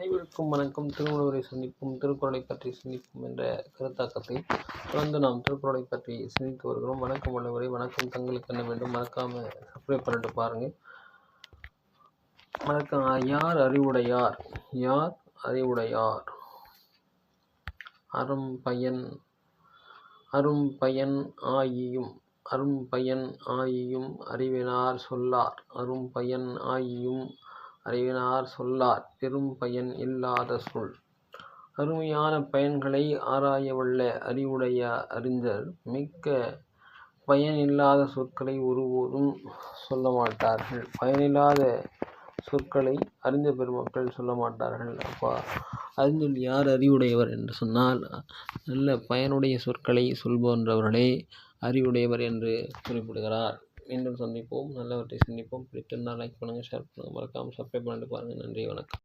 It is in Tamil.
அனைவருக்கும் வணக்கம். திருவள்ளுவரை சந்திப்போம், திருக்குறளை பற்றி சிந்திப்போம் என்ற கருத்தாக்கத்தை தொடர்ந்து நாம் திருக்குறளை பற்றி சிந்தித்து வருகிறோம். வணக்கம் வள்ளுவரை, வணக்கம். தங்களுக்கு என்ன வேண்டும்? மறக்காம சப்ஸ்கிரைப் பண்ணிட்டு பாருங்க. வணக்கம். யார் அறிவுடையார்? யார் அறிவுடையார்? அரும்பயன் ஆயியும் அறிவினார் சொல்லார். அரும்பயன் ஆயியும் அறிவினார் சொல்லார். பெரும்பயன் இல்லாத சொல். அருமையான பயன்களை ஆராயவல்ல அறிவுடைய அறிஞர் மிக்க பயனில்லாத சொற்களை ஒருபோதும் சொல்ல மாட்டார்கள். பயனில்லாத சொற்களை அறிந்த பெருமக்கள் சொல்ல மாட்டார்கள். அப்பா, அறிஞர் யார் அறிவுடையவர் என்று சொன்னால், நல்ல பயனுடைய சொற்களை சொல்பவர்களே அறிவுடையவர் என்று குறிப்பிடுகிறார். மீண்டும் சந்திப்போம், நல்லவற்றை சிந்திப்போம். பிடித்திருந்தால் லைக் பண்ணுங்கள், ஷேர் பண்ணுங்கள், மறக்காமல் சப்ஸ்கிரைப் பண்ணிட்டு பாருங்கள். நன்றி, வணக்கம்.